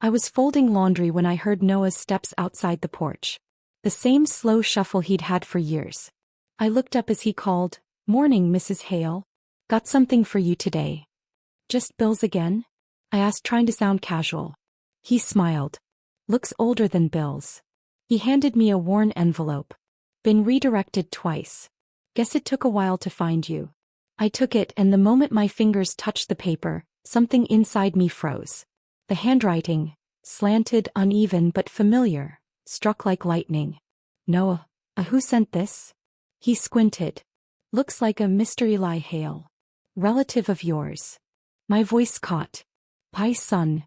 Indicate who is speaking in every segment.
Speaker 1: I was folding laundry when I heard Noah's steps outside the porch. The same slow shuffle he'd had for years. I looked up as he called, "Morning, Mrs. Hale. Got something for you today." "Just bills again?" I asked, trying to sound casual. He smiled. "Looks older than bills." He handed me a worn envelope. "Been redirected twice. Guess it took a while to find you." I took it, and the moment my fingers touched the paper, something inside me froze. The handwriting, slanted, uneven but familiar, struck like lightning. "Noah, who sent this?" He squinted. "Looks like a Mr. Eli Hale. Relative of yours." My voice caught. "Pie's son."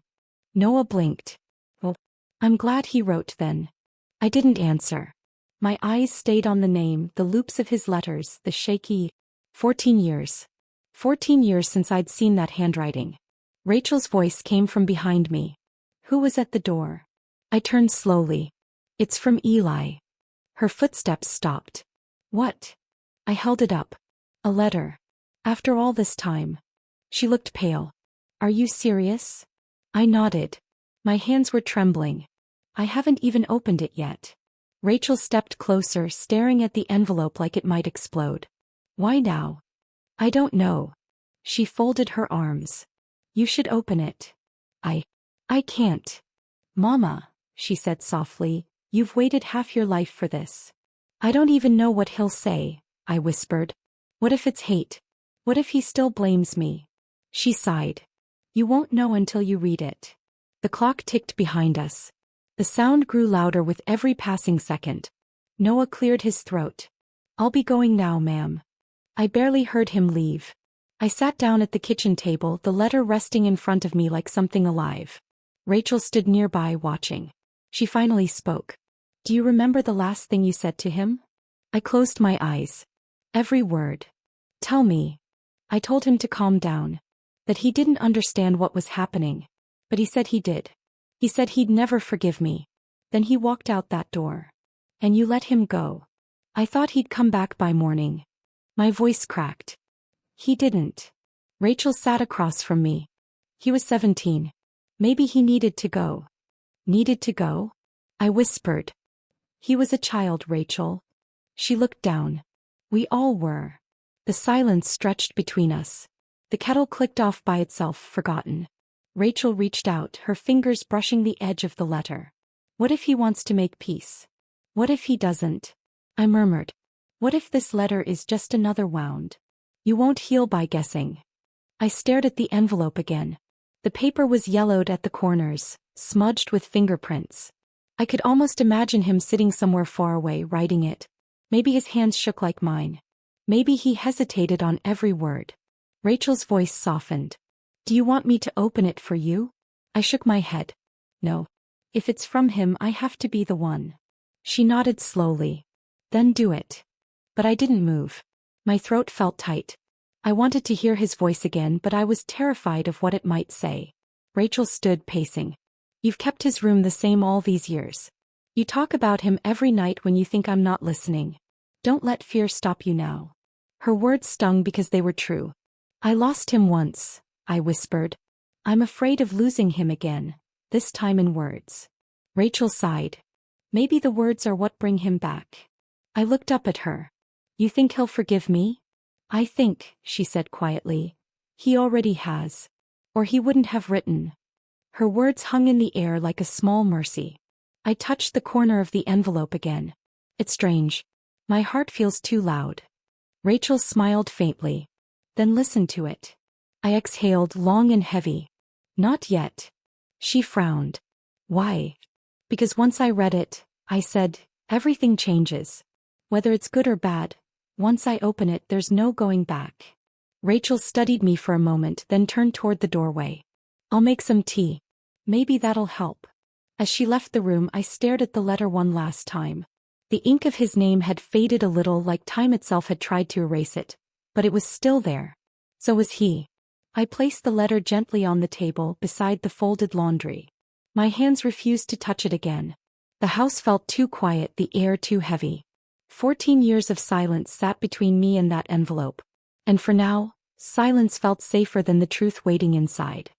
Speaker 1: Noah blinked. "Oh, I'm glad he wrote then." I didn't answer. My eyes stayed on the name, the loops of his letters, the shaky. 14 years. 14 years since I'd seen that handwriting. Rachel's voice came from behind me. "Who was at the door?" I turned slowly. "It's from Eli." Her footsteps stopped. "What?" I held it up. "A letter. After all this time." She looked pale. "Are you serious?" I nodded. My hands were trembling. "I haven't even opened it yet." Rachel stepped closer, staring at the envelope like it might explode. "Why now?" "I don't know." She folded her arms. "You should open it." I can't." "Mama," she said softly, "you've waited half your life for this." "I don't even know what he'll say," I whispered. "What if it's hate? What if he still blames me?" She sighed. "You won't know until you read it." The clock ticked behind us. The sound grew louder with every passing second. Noah cleared his throat. "I'll be going now, ma'am." I barely heard him leave. I sat down at the kitchen table, the letter resting in front of me like something alive. Rachel stood nearby watching. She finally spoke. "Do you remember the last thing you said to him?" I closed my eyes. "Every word." "Tell me." I told him to calm down. That he didn't understand what was happening. But he said he did. He said he'd never forgive me. Then he walked out that door. "And you let him go." "I thought he'd come back by morning." My voice cracked. "He didn't." Rachel sat across from me. "He was 17. Maybe he needed to go." "Needed to go?" I whispered. "He was a child, Rachel." She looked down. "We all were." The silence stretched between us. The kettle clicked off by itself, forgotten. Rachel reached out, her fingers brushing the edge of the letter. "What if he wants to make peace? What if he doesn't?" I murmured. "What if this letter is just another wound? You won't heal by guessing." I stared at the envelope again. The paper was yellowed at the corners, smudged with fingerprints. I could almost imagine him sitting somewhere far away, writing it. Maybe his hands shook like mine. Maybe he hesitated on every word. Rachel's voice softened. "Do you want me to open it for you?" I shook my head. "No. If it's from him, I have to be the one." She nodded slowly. "Then do it." But I didn't move. My throat felt tight. I wanted to hear his voice again, but I was terrified of what it might say. Rachel stood pacing. "You've kept his room the same all these years. You talk about him every night when you think I'm not listening. Don't let fear stop you now." Her words stung because they were true. "I lost him once," I whispered. "I'm afraid of losing him again, this time in words." Rachel sighed. "Maybe the words are what bring him back." I looked up at her. "You think he'll forgive me?" "I think," she said quietly, "he already has. Or he wouldn't have written." Her words hung in the air like a small mercy. I touched the corner of the envelope again. "It's strange. My heart feels too loud." Rachel smiled faintly. "Then listen to it." I exhaled long and heavy. "Not yet." She frowned. "Why?" "Because once I read it, I said, everything changes. Whether it's good or bad, once I open it, there's no going back." Rachel studied me for a moment, then turned toward the doorway. "I'll make some tea. Maybe that'll help." As she left the room, I stared at the letter one last time. The ink of his name had faded a little, like time itself had tried to erase it, but it was still there. So was he. I placed the letter gently on the table beside the folded laundry. My hands refused to touch it again. The house felt too quiet, the air too heavy. 14 years of silence sat between me and that envelope. And for now, silence felt safer than the truth waiting inside.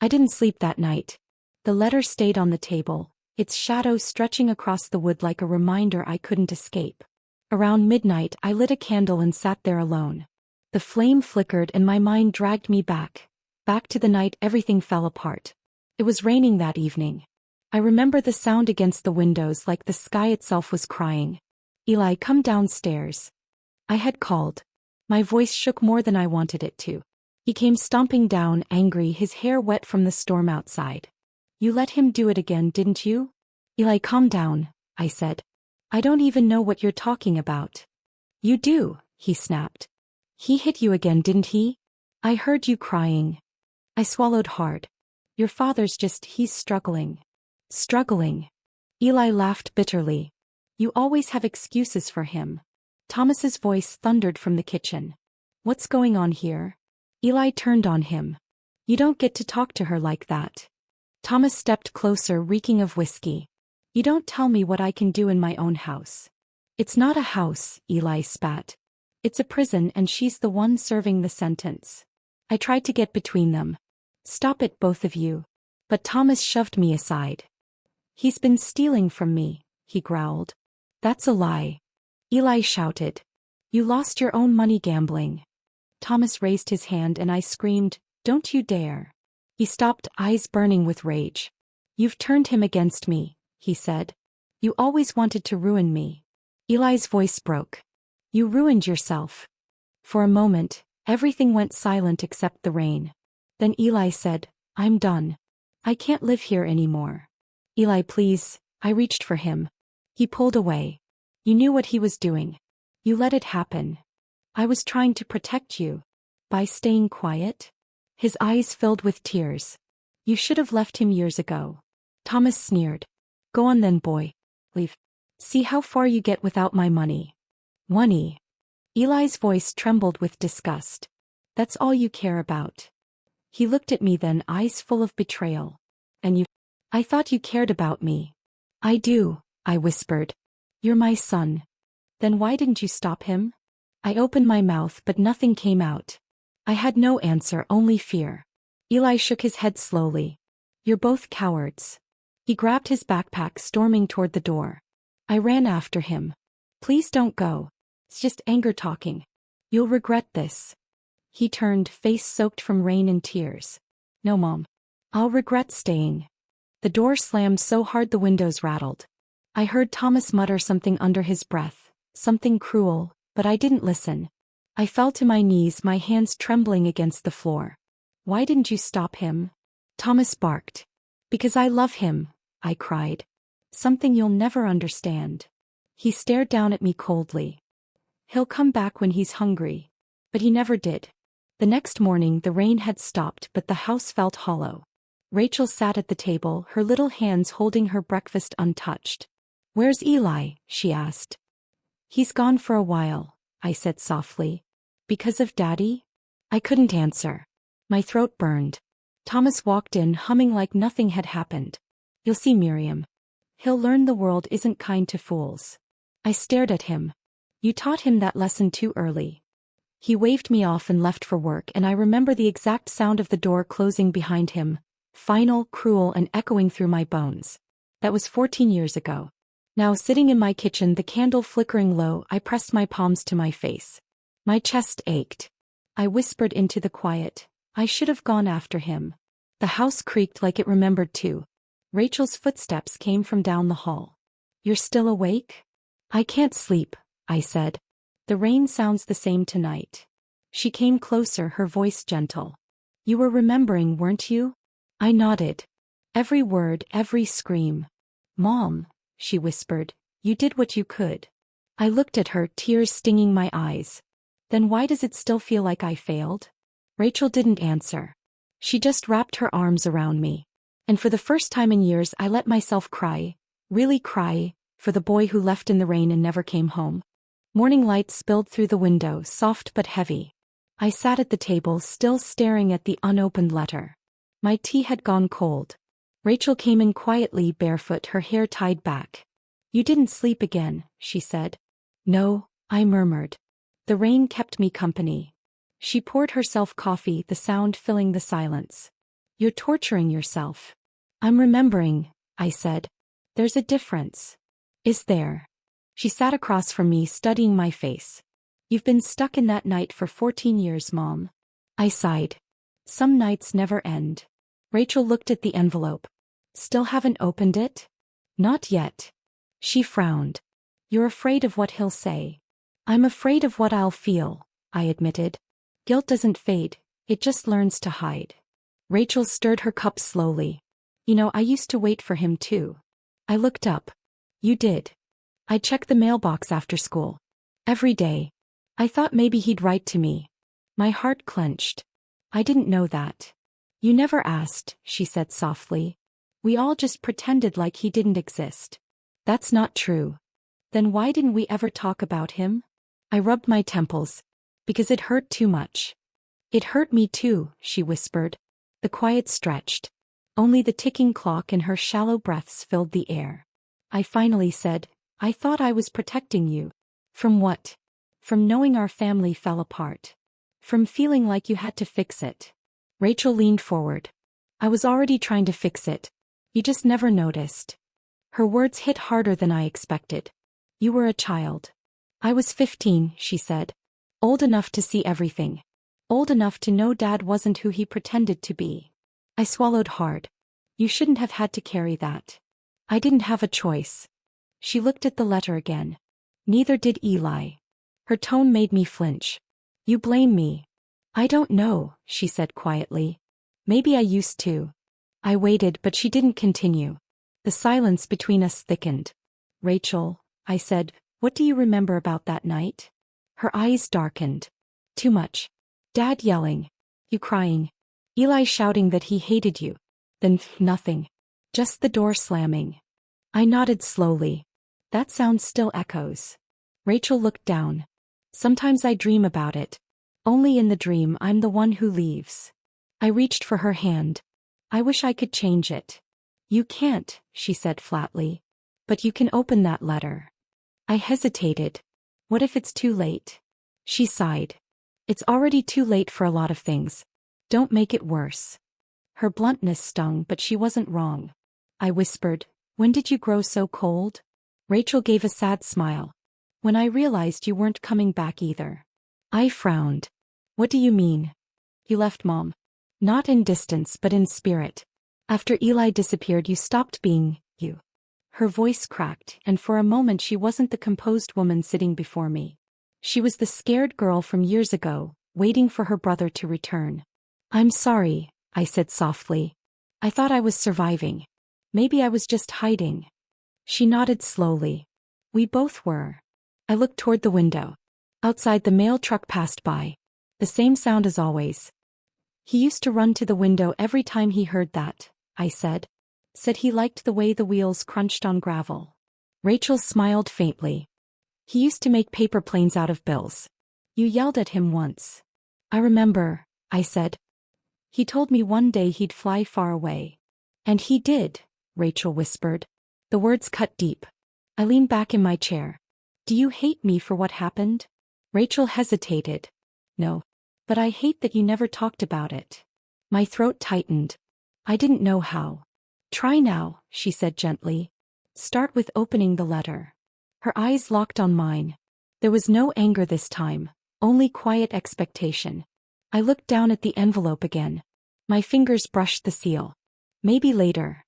Speaker 1: I didn't sleep that night. The letter stayed on the table, its shadow stretching across the wood like a reminder I couldn't escape. Around midnight I lit a candle and sat there alone. The flame flickered and my mind dragged me back to the night everything fell apart. It was raining that evening. I remember the sound against the windows like the sky itself was crying. Eli, come downstairs. I had called. My voice shook more than I wanted it to. He came stomping down, angry, his hair wet from the storm outside. You let him do it again, didn't you? Eli, calm down, I said. I don't even know what you're talking about. You do, he snapped. He hit you again, didn't he? I heard you crying. I swallowed hard. Your father's he's struggling. Struggling. Eli laughed bitterly. You always have excuses for him. Thomas's voice thundered from the kitchen. What's going on here? Eli turned on him. You don't get to talk to her like that. Thomas stepped closer, reeking of whiskey. You don't tell me what I can do in my own house. It's not a house, Eli spat. It's a prison and she's the one serving the sentence. I tried to get between them. Stop it, both of you. But Thomas shoved me aside. He's been stealing from me, he growled. That's a lie. Eli shouted. You lost your own money gambling. Thomas raised his hand and I screamed, don't you dare. He stopped, eyes burning with rage. You've turned him against me, he said. You always wanted to ruin me. Eli's voice broke. You ruined yourself. For a moment, everything went silent except the rain. Then Eli said, I'm done. I can't live here anymore. Eli, please. I reached for him. He pulled away. You knew what he was doing. You let it happen. I was trying to protect you. By staying quiet? His eyes filled with tears. You should have left him years ago. Thomas sneered. Go on then, boy. Leave. See how far you get without my money. Money. Eli's voice trembled with disgust. That's all you care about. He looked at me then, eyes full of betrayal. And you? I thought you cared about me. I do, I whispered. You're my son. Then why didn't you stop him? I opened my mouth but nothing came out. I had no answer, only fear. Eli shook his head slowly. You're both cowards. He grabbed his backpack, storming toward the door. I ran after him. Please don't go. It's just anger talking. You'll regret this. He turned, face soaked from rain and tears. No, Mom. I'll regret staying. The door slammed so hard the windows rattled. I heard Thomas mutter something under his breath, something cruel, but I didn't listen. I fell to my knees, my hands trembling against the floor. Why didn't you stop him? Thomas barked. Because I love him, I cried. Something you'll never understand. He stared down at me coldly. He'll come back when he's hungry. But he never did. The next morning the rain had stopped but the house felt hollow. Rachel sat at the table, her little hands holding her breakfast untouched. Where's Eli? She asked. He's gone for a while, I said softly. Because of Daddy? I couldn't answer. My throat burned. Thomas walked in, humming like nothing had happened. You'll see, Miriam. He'll learn the world isn't kind to fools. I stared at him. You taught him that lesson too early. He waved me off and left for work, and I remember the exact sound of the door closing behind him, final, cruel, and echoing through my bones. That was 14 years ago. Now sitting in my kitchen, the candle flickering low, I pressed my palms to my face. My chest ached. I whispered into the quiet, I should have gone after him. The house creaked like it remembered too. Rachel's footsteps came from down the hall. You're still awake? I can't sleep, I said. The rain sounds the same tonight. She came closer, her voice gentle. You were remembering, weren't you? I nodded. Every word, every scream. Mom, she whispered, you did what you could. I looked at her, tears stinging my eyes. Then why does it still feel like I failed? Rachel didn't answer. She just wrapped her arms around me. And for the first time in years I let myself cry, really cry, for the boy who left in the rain and never came home. Morning light spilled through the window, soft but heavy. I sat at the table, still staring at the unopened letter. My tea had gone cold. Rachel came in quietly, barefoot, her hair tied back. You didn't sleep again, she said. No, I murmured. The rain kept me company. She poured herself coffee, the sound filling the silence. You're torturing yourself. I'm remembering, I said. There's a difference. Is there? She sat across from me, studying my face. You've been stuck in that night for 14 years, Mom. I sighed. Some nights never end. Rachel looked at the envelope. Still haven't opened it? Not yet. She frowned. You're afraid of what he'll say. I'm afraid of what I'll feel, I admitted. Guilt doesn't fade, it just learns to hide. Rachel stirred her cup slowly. You know, I used to wait for him too. I looked up. You did. I'd check the mailbox after school. Every day. I thought maybe he'd write to me. My heart clenched. I didn't know that. You never asked, she said softly. We all just pretended like he didn't exist. That's not true. Then why didn't we ever talk about him? I rubbed my temples. Because it hurt too much. It hurt me too, she whispered. The quiet stretched. Only the ticking clock and her shallow breaths filled the air. I finally said, I thought I was protecting you. From what? From knowing our family fell apart. From feeling like you had to fix it. Rachel leaned forward. I was already trying to fix it. You just never noticed. Her words hit harder than I expected. You were a child. I was 15, she said. Old enough to see everything. Old enough to know Dad wasn't who he pretended to be. I swallowed hard. You shouldn't have had to carry that. I didn't have a choice. She looked at the letter again. Neither did Eli. Her tone made me flinch. You blame me. I don't know, she said quietly. Maybe I used to. I waited, but she didn't continue. The silence between us thickened. Rachel, I said, what do you remember about that night? Her eyes darkened. Too much. Dad yelling. You crying. Eli shouting that he hated you. Then nothing. Just the door slamming. I nodded slowly. That sound still echoes. Rachel looked down. Sometimes I dream about it. Only in the dream I'm the one who leaves. I reached for her hand. I wish I could change it. You can't, she said flatly. But you can open that letter. I hesitated. What if it's too late? She sighed. It's already too late for a lot of things. Don't make it worse. Her bluntness stung, but she wasn't wrong. I whispered, when did you grow so cold? Rachel gave a sad smile. When I realized you weren't coming back either. I frowned. What do you mean? You left Mom. Not in distance but in spirit. After Eli disappeared you stopped being you. Her voice cracked, and for a moment she wasn't the composed woman sitting before me. She was the scared girl from years ago, waiting for her brother to return. I'm sorry, I said softly. I thought I was surviving. Maybe I was just hiding. She nodded slowly. We both were. I looked toward the window. Outside the mail truck passed by. The same sound as always. He used to run to the window every time he heard that, I said. Said he liked the way the wheels crunched on gravel. Rachel smiled faintly. He used to make paper planes out of bills. You yelled at him once. I remember, I said. He told me one day he'd fly far away. And he did, Rachel whispered. The words cut deep. I leaned back in my chair. Do you hate me for what happened? Rachel hesitated. No. But I hate that you never talked about it. My throat tightened. I didn't know how. Try now, she said gently. Start with opening the letter. Her eyes locked on mine. There was no anger this time, only quiet expectation. I looked down at the envelope again. My fingers brushed the seal. Maybe later.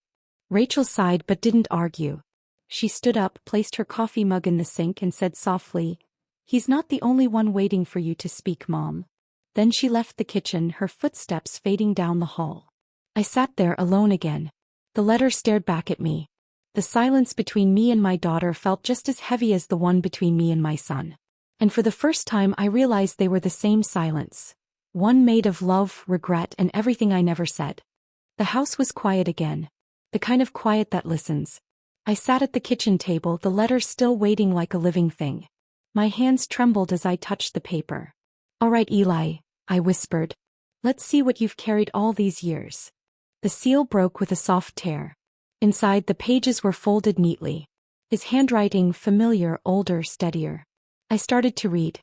Speaker 1: Rachel sighed but didn't argue. She stood up, placed her coffee mug in the sink and said softly, He's not the only one waiting for you to speak, Mom. Then she left the kitchen, her footsteps fading down the hall. I sat there alone again. The letter stared back at me. The silence between me and my daughter felt just as heavy as the one between me and my son. And for the first time I realized they were the same silence. One made of love, regret, and everything I never said. The house was quiet again. The kind of quiet that listens. I sat at the kitchen table, the letter still waiting like a living thing. My hands trembled as I touched the paper. All right, Eli, I whispered. Let's see what you've carried all these years. The seal broke with a soft tear. Inside, the pages were folded neatly. His handwriting familiar, older, steadier. I started to read.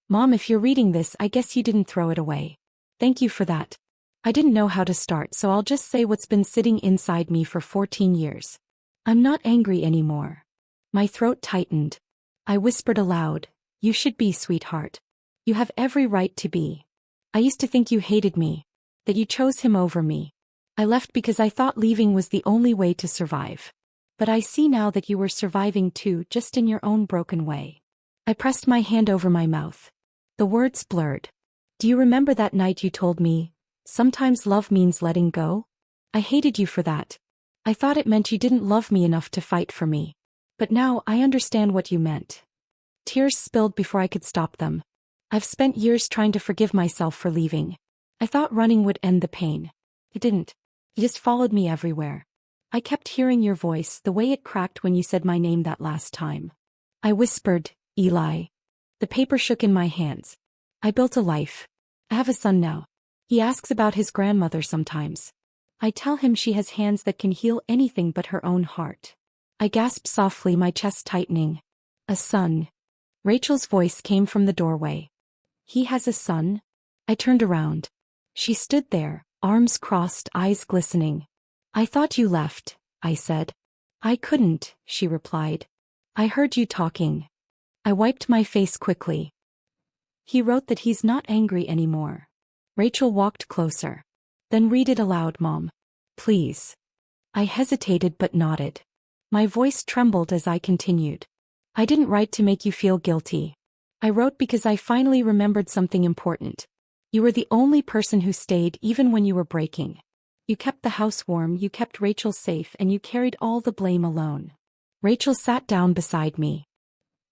Speaker 1: Mom, if you're reading this, I guess you didn't throw it away. Thank you for that. I didn't know how to start, so I'll just say what's been sitting inside me for 14 years. I'm not angry anymore. My throat tightened. I whispered aloud, "You should be, sweetheart. You have every right to be. I used to think you hated me, that you chose him over me. I left because I thought leaving was the only way to survive. But I see now that you were surviving too, just in your own broken way." I pressed my hand over my mouth. The words blurred. "Do you remember that night you told me, sometimes love means letting go? I hated you for that. I thought it meant you didn't love me enough to fight for me. But now I understand what you meant." Tears spilled before I could stop them. I've spent years trying to forgive myself for leaving. I thought running would end the pain. It didn't. It just followed me everywhere. I kept hearing your voice, the way it cracked when you said my name that last time. I whispered, "Eli." The paper shook in my hands. "I built a life. I have a son now. He asks about his grandmother sometimes. I tell him she has hands that can heal anything but her own heart." I gasped softly, my chest tightening. "A son." Rachel's voice came from the doorway. "He has a son?" I turned around. She stood there, arms crossed, eyes glistening. "I thought you left," I said. "I couldn't," she replied. "I heard you talking." I wiped my face quickly. "He wrote that he's not angry anymore." Rachel walked closer. "Then read it aloud, Mom. Please." I hesitated but nodded. My voice trembled as I continued. "I didn't write to make you feel guilty. I wrote because I finally remembered something important. You were the only person who stayed even when you were breaking. You kept the house warm, you kept Rachel safe, and you carried all the blame alone." Rachel sat down beside me.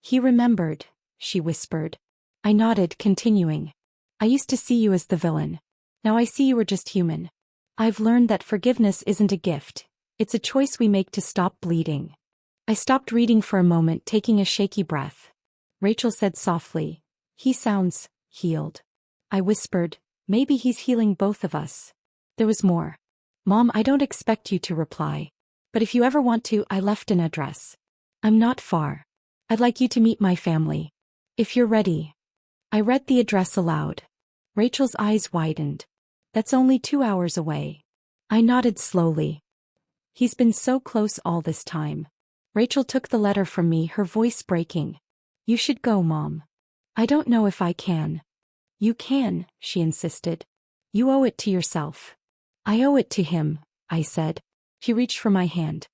Speaker 1: "He remembered," she whispered. I nodded, continuing. "I used to see you as the villain. Now I see you were just human. I've learned that forgiveness isn't a gift. It's a choice we make to stop bleeding." I stopped reading for a moment, taking a shaky breath. Rachel said softly, "He sounds healed." I whispered, "Maybe he's healing both of us." There was more. "Mom, I don't expect you to reply. But if you ever want to, I left an address. I'm not far. I'd like you to meet my family. If you're ready." I read the address aloud. Rachel's eyes widened. "That's only 2 hours away." I nodded slowly. "He's been so close all this time." Rachel took the letter from me, her voice breaking. "You should go, Mom." "I don't know if I can." "You can," she insisted. "You owe it to yourself." "I owe it to him," I said. She reached for my hand.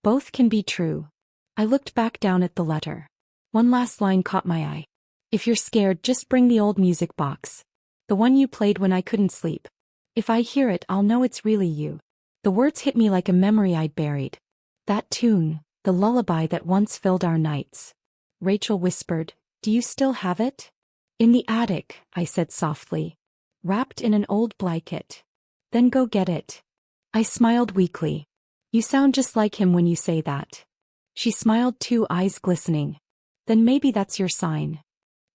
Speaker 1: "Both can be true." I looked back down at the letter. One last line caught my eye. "If you're scared, just bring the old music box. The one you played when I couldn't sleep. If I hear it, I'll know it's really you." The words hit me like a memory I'd buried. That tune, the lullaby that once filled our nights. Rachel whispered, "Do you still have it?" "In the attic," I said softly. "Wrapped in an old blanket." "Then go get it." I smiled weakly. "You sound just like him when you say that." She smiled too, eyes glistening. "Then maybe that's your sign."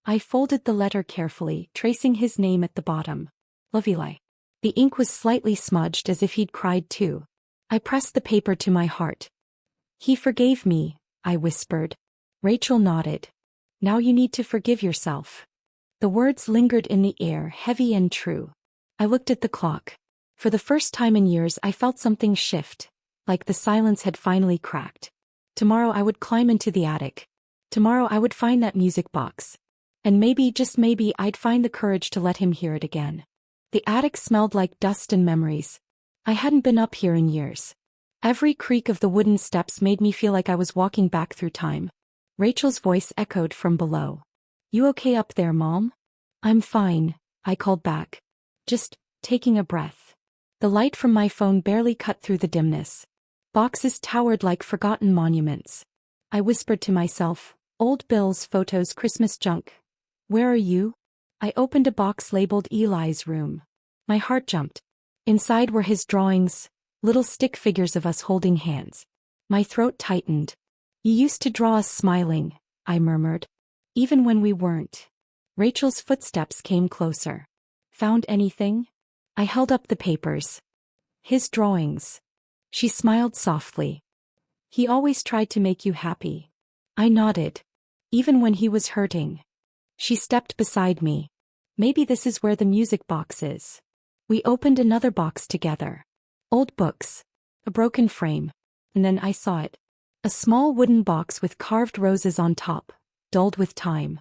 Speaker 1: I folded the letter carefully, tracing his name at the bottom. "Love, Eli." The ink was slightly smudged, as if he'd cried too. I pressed the paper to my heart. "He forgave me," I whispered. Rachel nodded. "Now you need to forgive yourself." The words lingered in the air, heavy and true. I looked at the clock. For the first time in years, I felt something shift, like the silence had finally cracked. Tomorrow I would climb into the attic. Tomorrow I would find that music box. And maybe, just maybe, I'd find the courage to let him hear it again. The attic smelled like dust and memories. I hadn't been up here in years. Every creak of the wooden steps made me feel like I was walking back through time. Rachel's voice echoed from below. "You okay up there, Mom?" "I'm fine," I called back. Just taking a breath. The light from my phone barely cut through the dimness. Boxes towered like forgotten monuments. I whispered to myself, "Old bills, photos, Christmas junk. Where are you?" I opened a box labeled Eli's room. My heart jumped. Inside were his drawings, little stick figures of us holding hands. My throat tightened. "You used to draw us smiling," I murmured. "Even when we weren't." Rachel's footsteps came closer. "Found anything?" I held up the papers. "His drawings." She smiled softly. "He always tried to make you happy." I nodded. "Even when he was hurting." She stepped beside me. "Maybe this is where the music box is." We opened another box together. Old books. A broken frame. And then I saw it. A small wooden box with carved roses on top, dulled with time.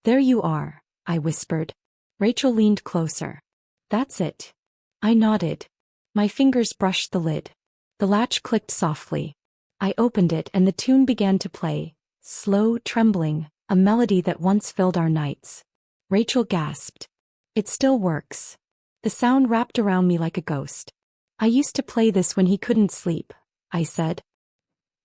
Speaker 1: There you are, I whispered. Rachel leaned closer. That's it. I nodded. My fingers brushed the lid. The latch clicked softly. I opened it and the tune began to play, slow, trembling, a melody that once filled our nights. Rachel gasped. It still works. The sound wrapped around me like a ghost. I used to play this when he couldn't sleep, I said.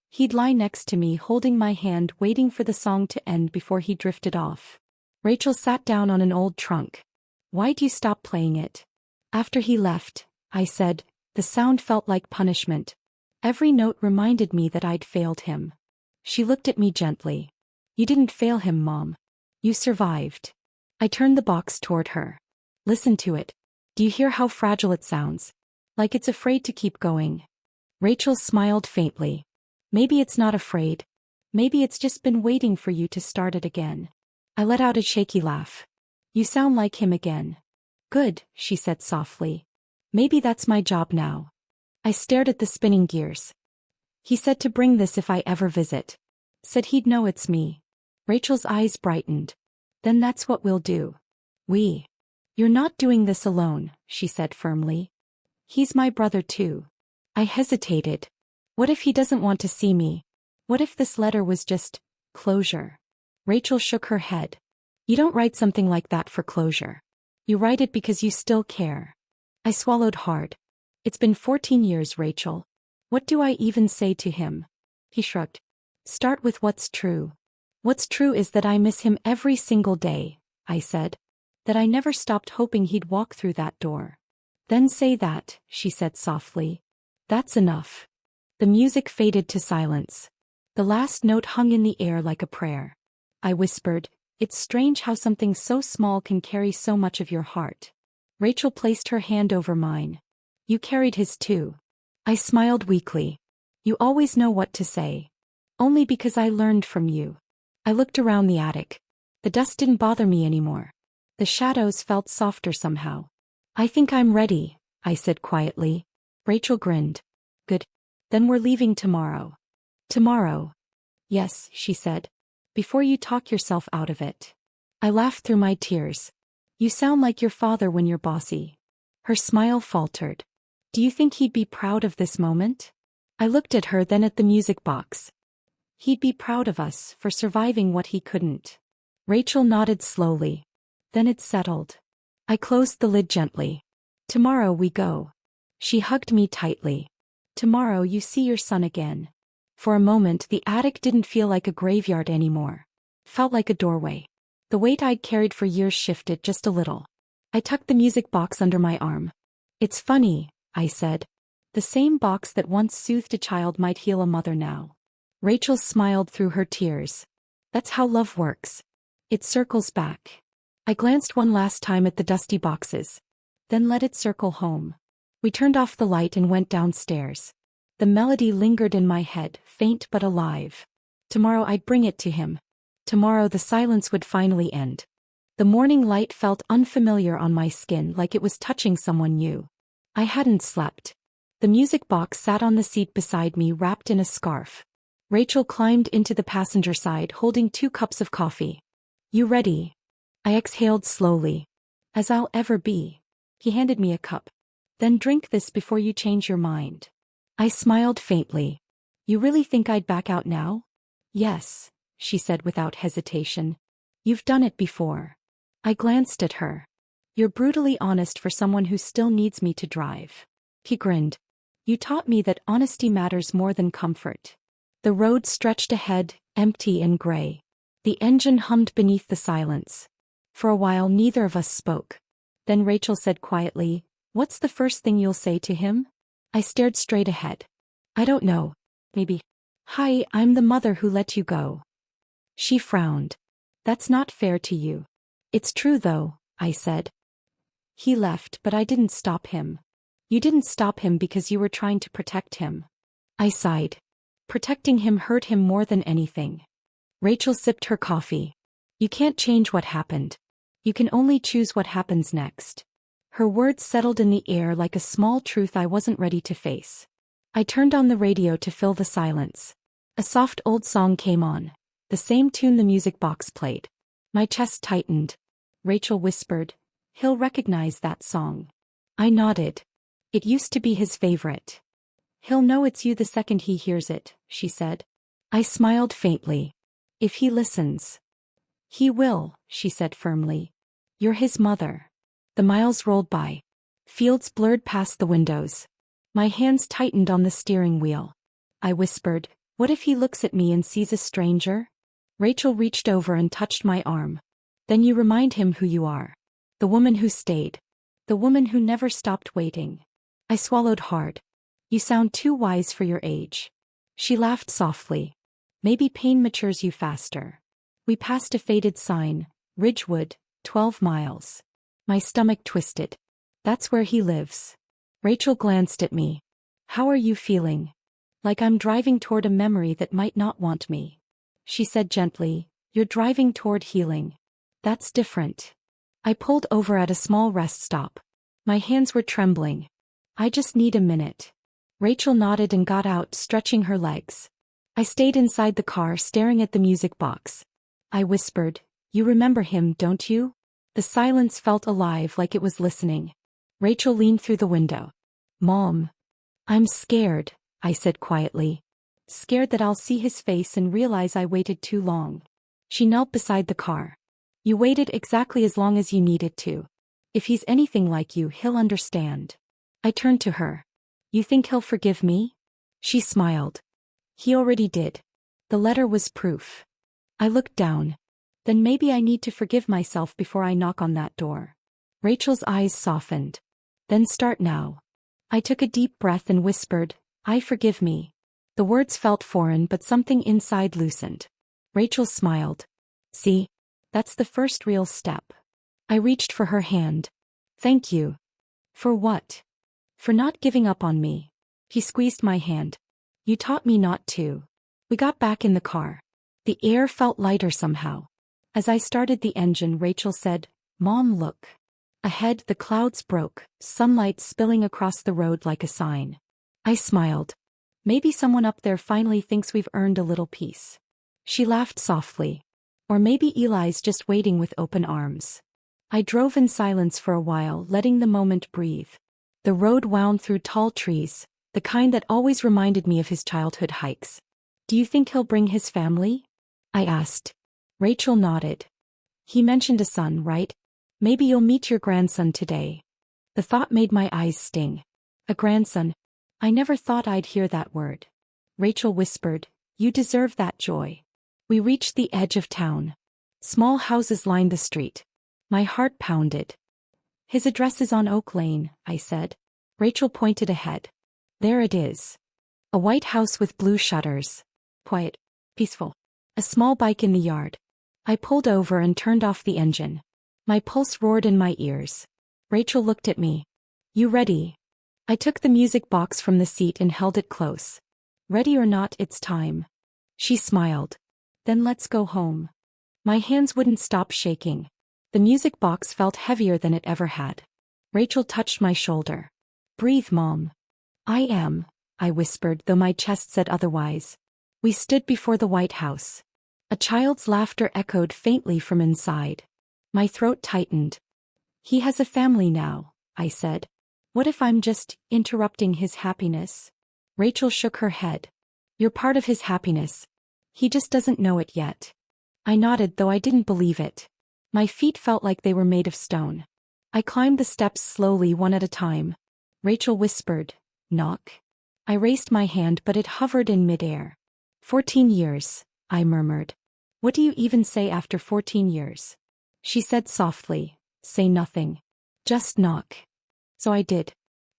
Speaker 1: He'd lie next to me holding my hand waiting for the song to end before he drifted off. Rachel sat down on an old trunk. Why'd you stop playing it? After he left, I said. The sound felt like punishment. Every note reminded me that I'd failed him. She looked at me gently. You didn't fail him, Mom. You survived. I turned the box toward her. Listen to it. Do you hear how fragile it sounds? Like it's afraid to keep going. Rachel smiled faintly. Maybe it's not afraid. Maybe it's just been waiting for you to start it again. I let out a shaky laugh. You sound like him again. Good, she said softly. Maybe that's my job now. I stared at the spinning gears. He said to bring this if I ever visit. Said he'd know it's me. Rachel's eyes brightened. Then that's what we'll do. You're not doing this alone, she said firmly. He's my brother too. I hesitated. What if he doesn't want to see me? What if this letter was just closure? Rachel shook her head. You don't write something like that for closure. You write it because you still care. I swallowed hard. It's been 14 years, Rachel. What do I even say to him? He shrugged. Start with what's true. What's true is that I miss him every single day, I said. That I never stopped hoping he'd walk through that door. Then say that, she said softly. That's enough. The music faded to silence. The last note hung in the air like a prayer. I whispered, it's strange how something so small can carry so much of your heart. Rachel placed her hand over mine. You carried his too. I smiled weakly. You always know what to say. Only because I learned from you. I looked around the attic. The dust didn't bother me anymore. The shadows felt softer somehow. I think I'm ready, I said quietly. Rachel grinned. Good. Then we're leaving tomorrow. Tomorrow. Yes, she said. Before you talk yourself out of it. I laughed through my tears. You sound like your father when you're bossy. Her smile faltered. Do you think he'd be proud of this moment? I looked at her, then at the music box. He'd be proud of us for surviving what he couldn't. Rachel nodded slowly. Then it settled. I closed the lid gently. Tomorrow we go. She hugged me tightly. Tomorrow you see your son again. For a moment the attic didn't feel like a graveyard anymore. Felt like a doorway. The weight I'd carried for years shifted just a little. I tucked the music box under my arm. It's funny, I said. The same box that once soothed a child might heal a mother now. Rachel smiled through her tears. That's how love works. It circles back. I glanced one last time at the dusty boxes. Then let it circle home. We turned off the light and went downstairs. The melody lingered in my head, faint but alive. Tomorrow I'd bring it to him. Tomorrow the silence would finally end. The morning light felt unfamiliar on my skin, like it was touching someone new. I hadn't slept. The music box sat on the seat beside me, wrapped in a scarf. Rachel climbed into the passenger side holding 2 cups of coffee. You ready? I exhaled slowly. As I'll ever be. He handed me a cup. Then drink this before you change your mind. I smiled faintly. You really think I'd back out now? Yes, she said without hesitation. You've done it before. I glanced at her. You're brutally honest for someone who still needs me to drive. He grinned. You taught me that honesty matters more than comfort. The road stretched ahead, empty and gray. The engine hummed beneath the silence. For a while neither of us spoke. Then Rachel said quietly, "What's the first thing you'll say to him?" I stared straight ahead. I don't know. Maybe, "Hi, I'm the mother who let you go." She frowned. That's not fair to you. It's true though, I said. He left, but I didn't stop him. You didn't stop him because you were trying to protect him. I sighed. Protecting him hurt him more than anything. Rachel sipped her coffee. You can't change what happened. You can only choose what happens next. Her words settled in the air like a small truth I wasn't ready to face. I turned on the radio to fill the silence. A soft old song came on, the same tune the music box played. My chest tightened. Rachel whispered, "He'll recognize that song." I nodded. It used to be his favorite. "He'll know it's you the second he hears it," she said. I smiled faintly. "If he listens." "He will," she said firmly. "You're his mother." The miles rolled by. Fields blurred past the windows. My hands tightened on the steering wheel. I whispered, "What if he looks at me and sees a stranger?" Rachel reached over and touched my arm. "Then you remind him who you are. The woman who stayed. The woman who never stopped waiting." I swallowed hard. "You sound too wise for your age." She laughed softly. "Maybe pain matures you faster." We passed a faded sign, Ridgewood, 12 miles. My stomach twisted. "That's where he lives." Rachel glanced at me. "How are you feeling?" "Like I'm driving toward a memory that might not want me." She said gently, "You're driving toward healing. That's different." I pulled over at a small rest stop. My hands were trembling. "I just need a minute." Rachel nodded and got out, stretching her legs. I stayed inside the car staring at the music box. I whispered, "You remember him, don't you?" The silence felt alive, like it was listening. Rachel leaned through the window. "Mom. I'm scared," I said quietly. "Scared that I'll see his face and realize I waited too long." She knelt beside the car. "You waited exactly as long as you needed to. If he's anything like you, he'll understand." I turned to her. "You think he'll forgive me?" She smiled. "He already did. The letter was proof." I looked down. "Then maybe I need to forgive myself before I knock on that door." Rachel's eyes softened. "Then start now." I took a deep breath and whispered, "I forgive me." The words felt foreign, but something inside loosened. Rachel smiled. "See? That's the first real step." I reached for her hand. "Thank you." "For what?" "For not giving up on me." He squeezed my hand. "You taught me not to." We got back in the car. The air felt lighter somehow. As I started the engine, Rachel said, "Mom, look." Ahead, the clouds broke, sunlight spilling across the road like a sign. I smiled. "Maybe someone up there finally thinks we've earned a little peace." She laughed softly. "Or maybe Eli's just waiting with open arms." I drove in silence for a while, letting the moment breathe. The road wound through tall trees, the kind that always reminded me of his childhood hikes. "Do you think he'll bring his family?" I asked. Rachel nodded. "He mentioned a son, right? Maybe you'll meet your grandson today." The thought made my eyes sting. A grandson. I never thought I'd hear that word. Rachel whispered, "You deserve that joy." We reached the edge of town. Small houses lined the street. My heart pounded. "His address is on Oak Lane," I said. Rachel pointed ahead. "There it is." A white house with blue shutters. Quiet. Peaceful. A small bike in the yard. I pulled over and turned off the engine. My pulse roared in my ears. Rachel looked at me. "You ready?" I took the music box from the seat and held it close. "Ready or not, it's time." She smiled. "Then let's go home." My hands wouldn't stop shaking. The music box felt heavier than it ever had. Rachel touched my shoulder. "Breathe, Mom." "I am," I whispered, though my chest said otherwise. We stood before the White House. A child's laughter echoed faintly from inside. My throat tightened. "He has a family now," I said. "What if I'm just interrupting his happiness?" Rachel shook her head. "You're part of his happiness. He just doesn't know it yet." I nodded, though I didn't believe it. My feet felt like they were made of stone. I climbed the steps slowly, one at a time. Rachel whispered, "Knock." I raised my hand, but it hovered in midair. 14 years, I murmured. "What do you even say after 14 years? She said softly, "Say nothing. Just knock." So I did.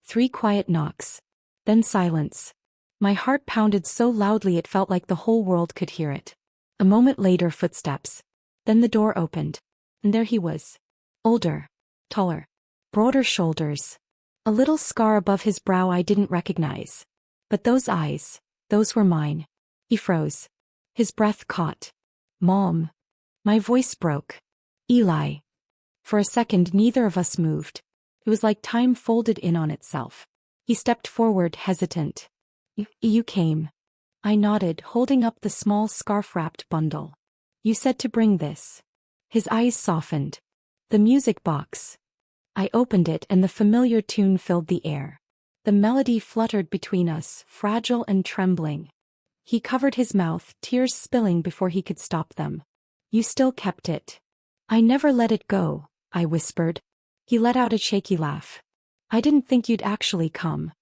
Speaker 1: 3 quiet knocks. Then silence. My heart pounded so loudly it felt like the whole world could hear it. A moment later, footsteps. Then the door opened. And there he was. Older. Taller. Broader shoulders. A little scar above his brow I didn't recognize. But those eyes, those were mine. He froze. His breath caught. "Mom." My voice broke. "Eli." For a second neither of us moved. It was like time folded in on itself. He stepped forward, hesitant. You came. I nodded, holding up the small scarf-wrapped bundle. You said to bring this. His eyes softened. The music box. I opened it and the familiar tune filled the air. The melody fluttered between us, fragile and trembling. He covered his mouth, tears spilling before he could stop them. You still kept it. I never let it go, I whispered. He let out a shaky laugh. I didn't think you'd actually come.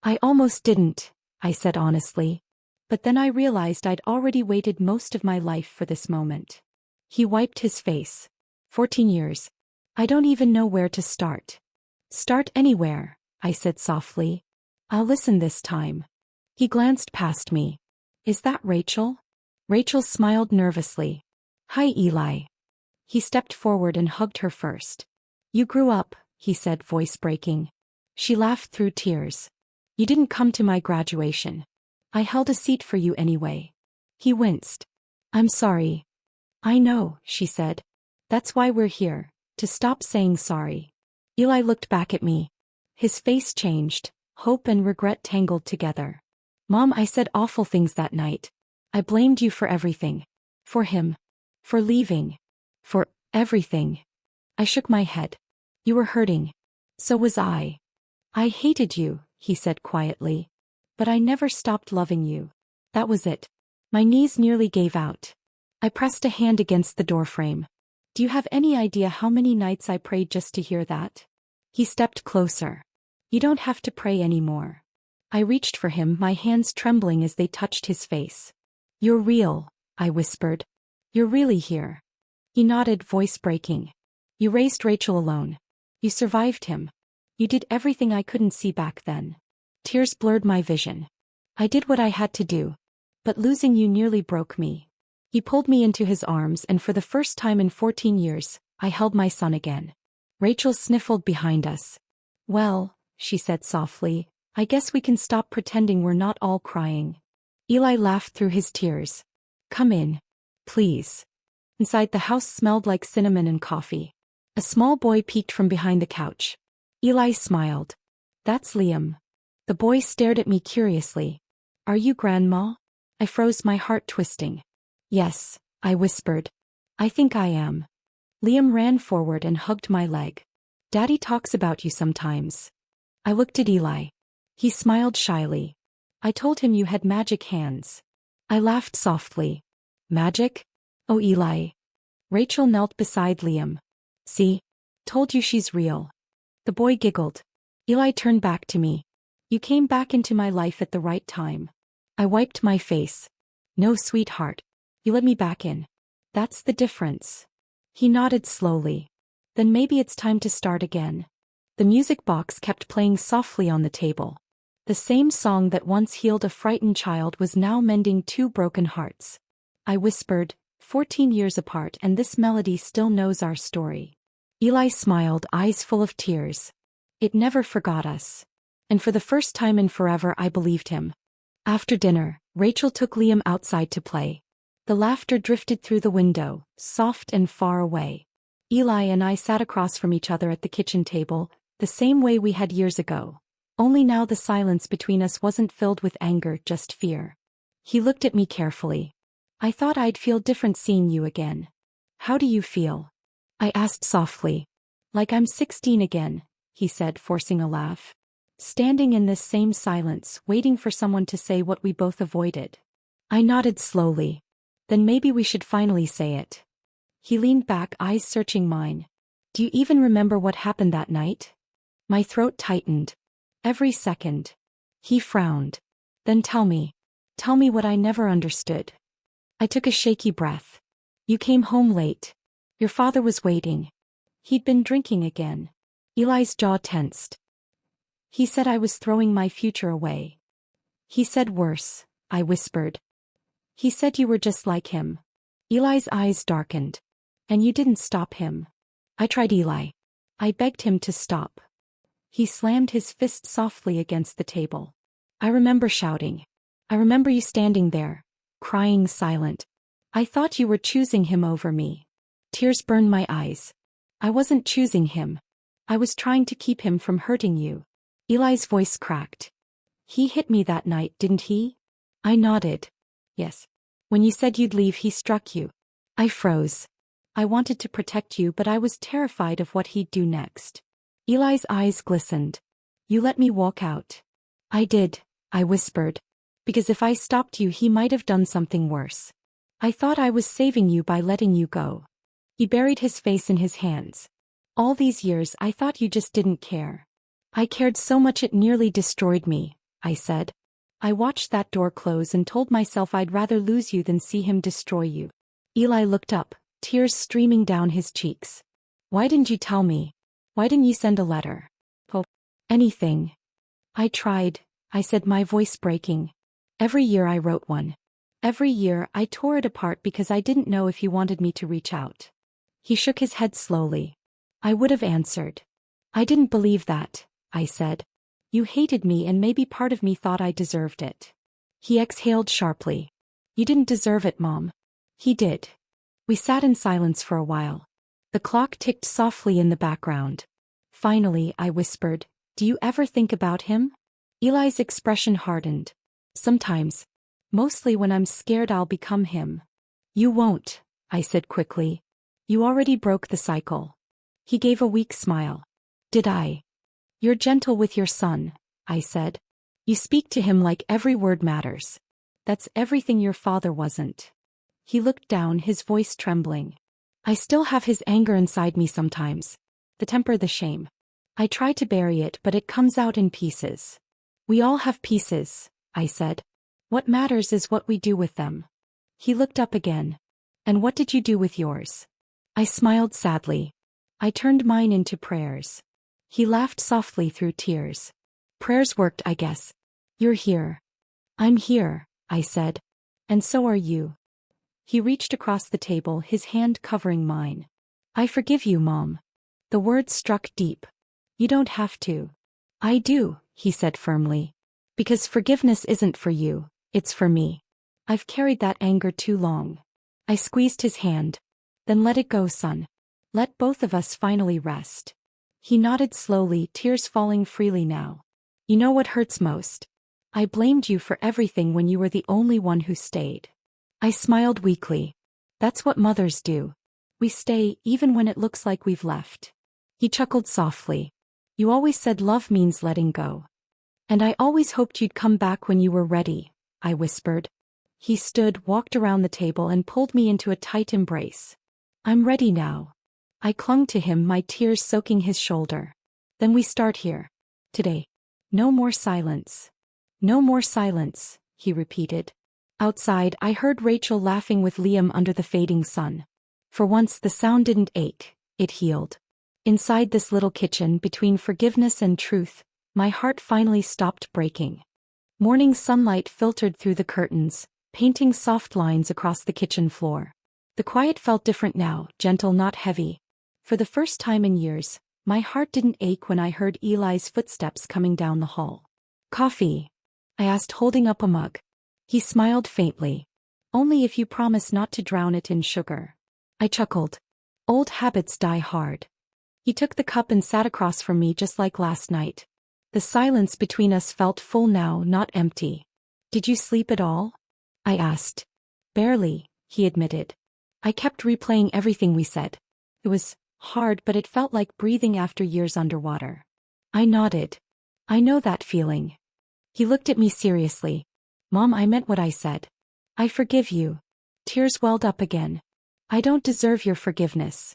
Speaker 1: I almost didn't, I said honestly. But then I realized I'd already waited most of my life for this moment. He wiped his face. 14 years. I don't even know where to start. Start anywhere, I said softly. I'll listen this time. He glanced past me. Is that Rachel? Rachel smiled nervously. Hi, Eli. He stepped forward and hugged her first. You grew up, he said, voice breaking. She laughed through tears. You didn't come to my graduation. I held a seat for you anyway. He winced. I'm sorry. I know, she said. That's why we're here, to stop saying sorry. Eli looked back at me. His face changed, hope and regret tangled together. Mom, I said awful things that night. I blamed you for everything. For him. For leaving. For everything. I shook my head. You were hurting. So was I. I hated you, he said quietly. But I never stopped loving you. That was it. My knees nearly gave out. I pressed a hand against the doorframe. Do you have any idea how many nights I prayed just to hear that? He stepped closer. You don't have to pray anymore. I reached for him, my hands trembling as they touched his face. You're real, I whispered. You're really here. He nodded, voice breaking. You raised Rachel alone. You survived him. You did everything I couldn't see back then. Tears blurred my vision. I did what I had to do. But losing you nearly broke me. He pulled me into his arms and for the first time in 14 years, I held my son again. Rachel sniffled behind us. Well, she said softly, I guess we can stop pretending we're not all crying. Eli laughed through his tears. Come in. Please. Inside the house smelled like cinnamon and coffee. A small boy peeked from behind the couch. Eli smiled. That's Liam. The boy stared at me curiously. Are you Grandma? I froze, my heart twisting. Yes, I whispered. I think I am. Liam ran forward and hugged my leg. Daddy talks about you sometimes. I looked at Eli. He smiled shyly. I told him you had magic hands. I laughed softly. Magic? Oh, Eli. Rachel knelt beside Liam. See? Told you she's real. The boy giggled. Eli turned back to me. You came back into my life at the right time. I wiped my face. No, sweetheart. You let me back in. That's the difference. He nodded slowly. Then maybe it's time to start again. The music box kept playing softly on the table. The same song that once healed a frightened child was now mending two broken hearts. I whispered, 14 years apart and this melody still knows our story. Eli smiled, eyes full of tears. It never forgot us. And for the first time in forever I believed him. After dinner, Rachel took Liam outside to play. The laughter drifted through the window, soft and far away. Eli and I sat across from each other at the kitchen table, the same way we had years ago. Only now the silence between us wasn't filled with anger, just fear. He looked at me carefully. I thought I'd feel different seeing you again. How do you feel? I asked softly. Like I'm 16 again, he said, forcing a laugh. Standing in this same silence, waiting for someone to say what we both avoided. I nodded slowly. Then maybe we should finally say it. He leaned back, eyes searching mine. Do you even remember what happened that night? My throat tightened. Every second. He frowned. Then tell me what I never understood. I took a shaky breath. You came home late. Your father was waiting. He'd been drinking again. Eli's jaw tensed. He said I was throwing my future away. He said worse, I whispered. He said you were just like him. Eli's eyes darkened. And you didn't stop him. I tried, Eli. I begged him to stop. He slammed his fist softly against the table. I remember shouting. I remember you standing there, crying silent. I thought you were choosing him over me. Tears burned my eyes. I wasn't choosing him. I was trying to keep him from hurting you. Eli's voice cracked. He hit me that night, didn't he? I nodded. Yes. When you said you'd leave, he struck you. I froze. I wanted to protect you, but I was terrified of what he'd do next. Eli's eyes glistened. You let me walk out. I did, I whispered. Because if I stopped you, he might have done something worse. I thought I was saving you by letting you go. He buried his face in his hands. All these years I thought you just didn't care. I cared so much it nearly destroyed me, I said. I watched that door close and told myself I'd rather lose you than see him destroy you. Eli looked up, tears streaming down his cheeks. Why didn't you tell me? Why didn't you send a letter? Oh, anything. I tried, I said, my voice breaking. Every year I wrote one. Every year I tore it apart because I didn't know if you wanted me to reach out. He shook his head slowly. I would have answered. I didn't believe that, I said. You hated me and maybe part of me thought I deserved it. He exhaled sharply. You didn't deserve it, Mom. He did. We sat in silence for a while. The clock ticked softly in the background. Finally, I whispered, do you ever think about him? Eli's expression hardened. Sometimes. Mostly when I'm scared I'll become him. You won't, I said quickly. You already broke the cycle. He gave a weak smile. Did I? You're gentle with your son, I said. You speak to him like every word matters. That's everything your father wasn't. He looked down, his voice trembling. I still have his anger inside me sometimes. The temper, the shame. I try to bury it, but it comes out in pieces. We all have pieces, I said. What matters is what we do with them. He looked up again. And what did you do with yours? I smiled sadly. I turned mine into prayers. He laughed softly through tears. Prayers worked, I guess. You're here. I'm here, I said. And so are you. He reached across the table, his hand covering mine. I forgive you, Mom. The words struck deep. You don't have to. I do, he said firmly. Because forgiveness isn't for you, it's for me. I've carried that anger too long. I squeezed his hand. Then let it go, son. Let both of us finally rest. He nodded slowly, tears falling freely now. You know what hurts most? I blamed you for everything when you were the only one who stayed. I smiled weakly. That's what mothers do. We stay even when it looks like we've left. He chuckled softly. You always said love means letting go. And I always hoped you'd come back when you were ready, I whispered. He stood, walked around the table and pulled me into a tight embrace. I'm ready now. I clung to him, my tears soaking his shoulder. Then we start here. Today. No more silence. No more silence, he repeated. Outside, I heard Rachel laughing with Liam under the fading sun. For once the sound didn't ache, it healed. Inside this little kitchen, between forgiveness and truth, my heart finally stopped breaking. Morning sunlight filtered through the curtains, painting soft lines across the kitchen floor. The quiet felt different now, gentle, not heavy. For the first time in years, my heart didn't ache when I heard Eli's footsteps coming down the hall. Coffee? I asked, holding up a mug. He smiled faintly. Only if you promise not to drown it in sugar. I chuckled. Old habits die hard. He took the cup and sat across from me just like last night. The silence between us felt full now, not empty. Did you sleep at all? I asked. Barely, he admitted. I kept replaying everything we said. It was hard, but it felt like breathing after years underwater. I nodded. I know that feeling. He looked at me seriously. Mom, I meant what I said. I forgive you. Tears welled up again. I don't deserve your forgiveness.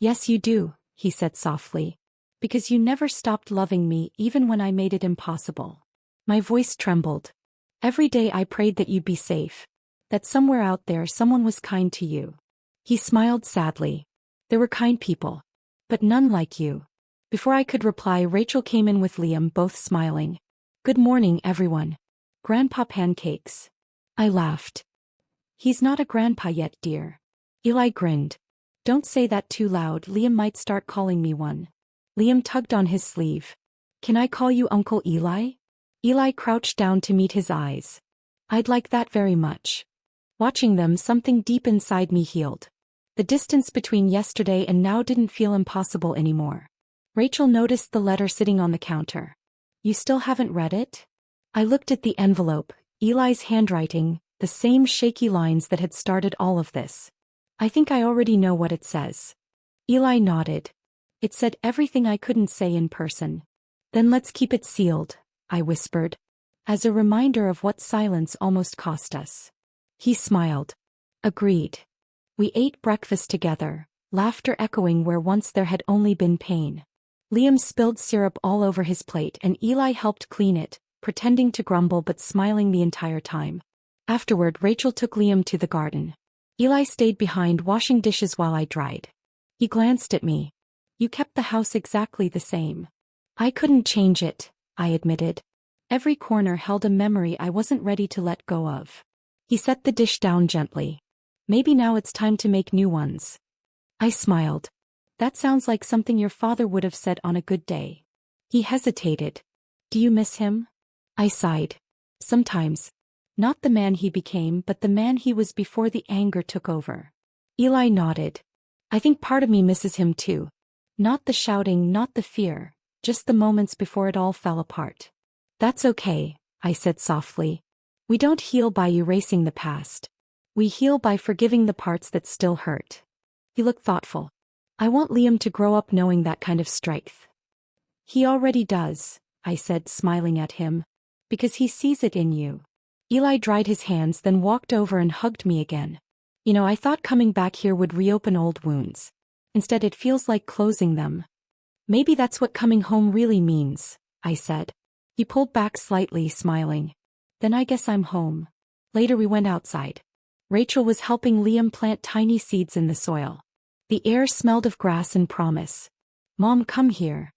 Speaker 1: Yes, you do, he said softly. Because you never stopped loving me even when I made it impossible. My voice trembled. Every day I prayed that you'd be safe. That somewhere out there someone was kind to you. He smiled sadly. There were kind people. But none like you. Before I could reply, Rachel came in with Liam, both smiling. Good morning, everyone. Grandpa pancakes. I laughed. He's not a grandpa yet, dear. Eli grinned. Don't say that too loud, Liam might start calling me one. Liam tugged on his sleeve. Can I call you Uncle Eli? Eli crouched down to meet his eyes. I'd like that very much. Watching them, something deep inside me healed. The distance between yesterday and now didn't feel impossible anymore. Rachel noticed the letter sitting on the counter. You still haven't read it? I looked at the envelope, Eli's handwriting, the same shaky lines that had started all of this. I think I already know what it says. Eli nodded. It said everything I couldn't say in person. Then let's keep it sealed, I whispered, as a reminder of what silence almost cost us. He smiled. Agreed. We ate breakfast together, laughter echoing where once there had only been pain. Liam spilled syrup all over his plate and Eli helped clean it, pretending to grumble but smiling the entire time. Afterward, Rachel took Liam to the garden. Eli stayed behind washing dishes while I dried. He glanced at me. You kept the house exactly the same. I couldn't change it, I admitted. Every corner held a memory I wasn't ready to let go of. He set the dish down gently. Maybe now it's time to make new ones. I smiled. That sounds like something your father would have said on a good day. He hesitated. Do you miss him? I sighed. Sometimes. Not the man he became, but the man he was before the anger took over. Eli nodded. I think part of me misses him too. Not the shouting, not the fear, just the moments before it all fell apart. That's okay, I said softly. We don't heal by erasing the past. We heal by forgiving the parts that still hurt. He looked thoughtful. I want Liam to grow up knowing that kind of strength. He already does, I said, smiling at him. Because he sees it in you. Eli dried his hands, then walked over and hugged me again. I thought coming back here would reopen old wounds. Instead, it feels like closing them. Maybe that's what coming home really means, I said. He pulled back slightly, smiling. Then I guess I'm home. Later we went outside. Rachel was helping Liam plant tiny seeds in the soil. The air smelled of grass and promise. Mom, come here.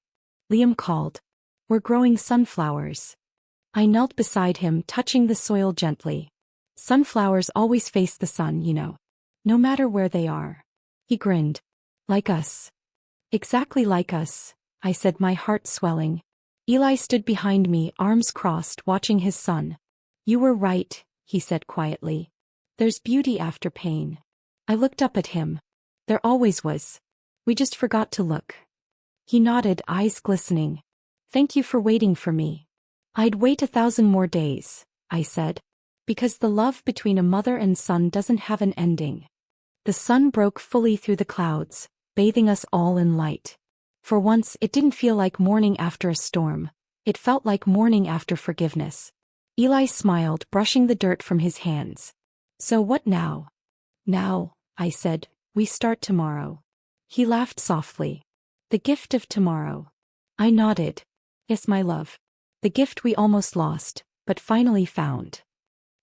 Speaker 1: Liam called. We're growing sunflowers. I knelt beside him, touching the soil gently. Sunflowers always face the sun, no matter where they are. He grinned. Like us. Exactly like us, I said, my heart swelling. Eli stood behind me, arms crossed, watching his son. You were right, he said quietly. There's beauty after pain. I looked up at him. There always was. We just forgot to look. He nodded, eyes glistening. Thank you for waiting for me. I'd wait 1,000 more days, I said. Because the love between a mother and son doesn't have an ending. The sun broke fully through the clouds, bathing us all in light. For once, it didn't feel like morning after a storm. It felt like morning after forgiveness. Eli smiled, brushing the dirt from his hands. So what now? Now, I said, we start tomorrow. He laughed softly. The gift of tomorrow. I nodded. Yes, my love. The gift we almost lost, but finally found.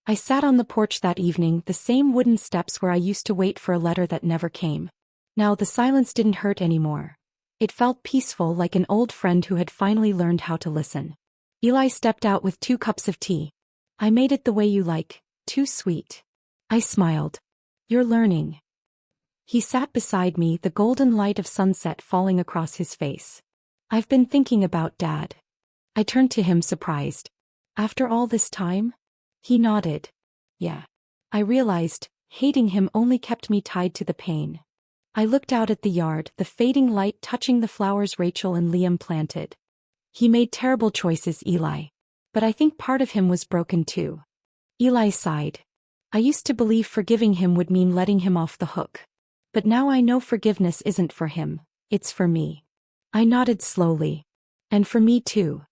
Speaker 1: I sat on the porch that evening, the same wooden steps where I used to wait for a letter that never came. Now the silence didn't hurt anymore. It felt peaceful, like an old friend who had finally learned how to listen. Eli stepped out with 2 cups of tea. I made it the way you like, too sweet. I smiled. You're learning. He sat beside me, the golden light of sunset falling across his face. I've been thinking about Dad. I turned to him, surprised. After all this time? He nodded. Yeah. I realized, hating him only kept me tied to the pain. I looked out at the yard, the fading light touching the flowers Rachel and Liam planted. He made terrible choices, Eli. But I think part of him was broken too. Eli sighed. I used to believe forgiving him would mean letting him off the hook. But now I know forgiveness isn't for him, it's for me. I nodded slowly. And for me too.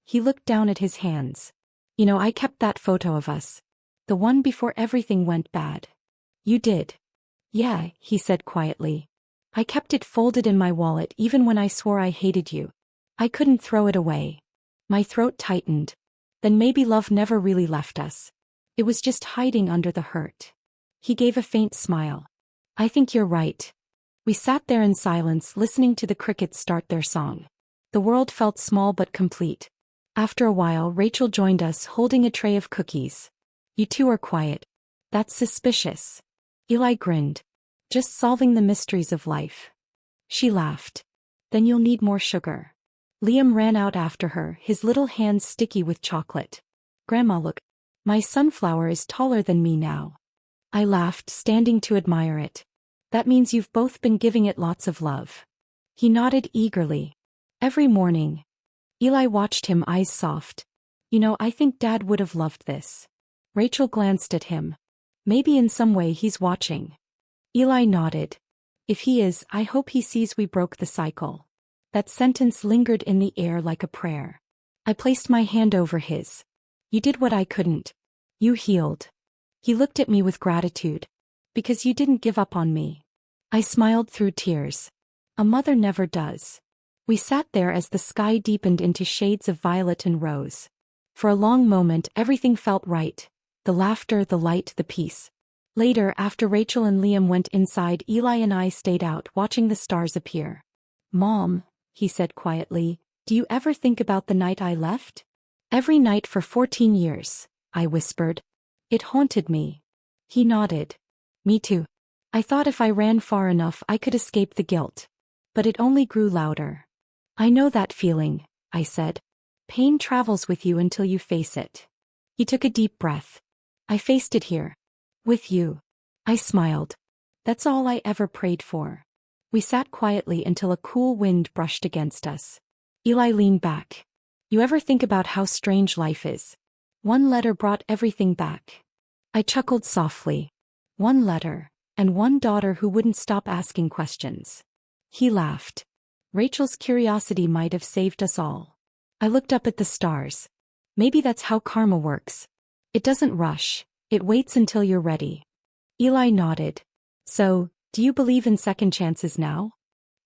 Speaker 1: He looked down at his hands. I kept that photo of us. The one before everything went bad. You did. Yeah, he said quietly. I kept it folded in my wallet even when I swore I hated you. I couldn't throw it away. My throat tightened. Then maybe love never really left us. It was just hiding under the hurt. He gave a faint smile. I think you're right. We sat there in silence, listening to the crickets start their song. The world felt small but complete. After a while, Rachel joined us, holding a tray of cookies. You two are quiet. That's suspicious. Eli grinned. Just solving the mysteries of life. She laughed. Then you'll need more sugar. Liam ran out after her, his little hands sticky with chocolate. Grandma, look. My sunflower is taller than me now. I laughed, standing to admire it. That means you've both been giving it lots of love. He nodded eagerly. Every morning. Eli watched him, eyes soft. You know, I think Dad would have loved this. Rachel glanced at him. Maybe in some way he's watching. Eli nodded. If he is, I hope he sees we broke the cycle. That sentence lingered in the air like a prayer. I placed my hand over his. You did what I couldn't. You healed. He looked at me with gratitude. Because you didn't give up on me. I smiled through tears. A mother never does. We sat there as the sky deepened into shades of violet and rose. For a long moment everything felt right. The laughter, the light, the peace. Later, after Rachel and Liam went inside, Eli and I stayed out watching the stars appear. Mom, he said quietly, do you ever think about the night I left? Every night for 14 years, I whispered. It haunted me. He nodded. Me too. I thought if I ran far enough I could escape the guilt. But it only grew louder. I know that feeling, I said. Pain travels with you until you face it. He took a deep breath. I faced it here. With you. I smiled. That's all I ever prayed for. We sat quietly until a cool wind brushed against us. Eli leaned back. You ever think about how strange life is? One letter brought everything back. I chuckled softly. One letter, and one daughter who wouldn't stop asking questions. He laughed. Rachel's curiosity might have saved us all. I looked up at the stars. Maybe that's how karma works. It doesn't rush, it waits until you're ready. Eli nodded. So, do you believe in second chances now?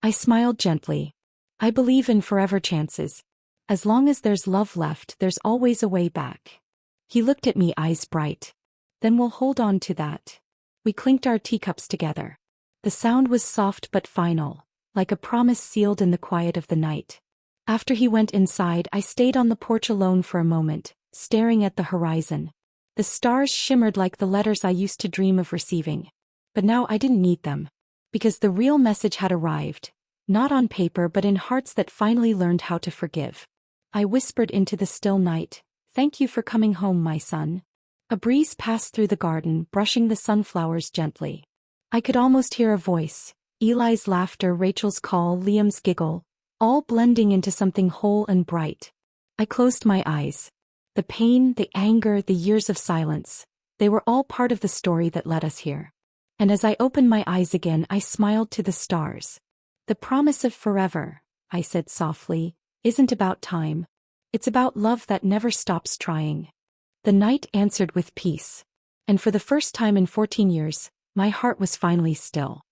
Speaker 1: I smiled gently. I believe in forever chances. As long as there's love left, there's always a way back. He looked at me, eyes bright. Then we'll hold on to that. We clinked our teacups together. The sound was soft but final, like a promise sealed in the quiet of the night. After he went inside, I stayed on the porch alone for a moment, staring at the horizon. The stars shimmered like the letters I used to dream of receiving. But now I didn't need them. Because the real message had arrived. Not on paper but in hearts that finally learned how to forgive. I whispered into the still night, "Thank you for coming home, my son." A breeze passed through the garden, brushing the sunflowers gently. I could almost hear a voice. Eli's laughter, Rachel's call, Liam's giggle, all blending into something whole and bright. I closed my eyes. The pain, the anger, the years of silence, they were all part of the story that led us here. And as I opened my eyes again, I smiled to the stars. The promise of forever, I said softly, isn't about time. It's about love that never stops trying. The night answered with peace. And for the first time in 14 years, my heart was finally still.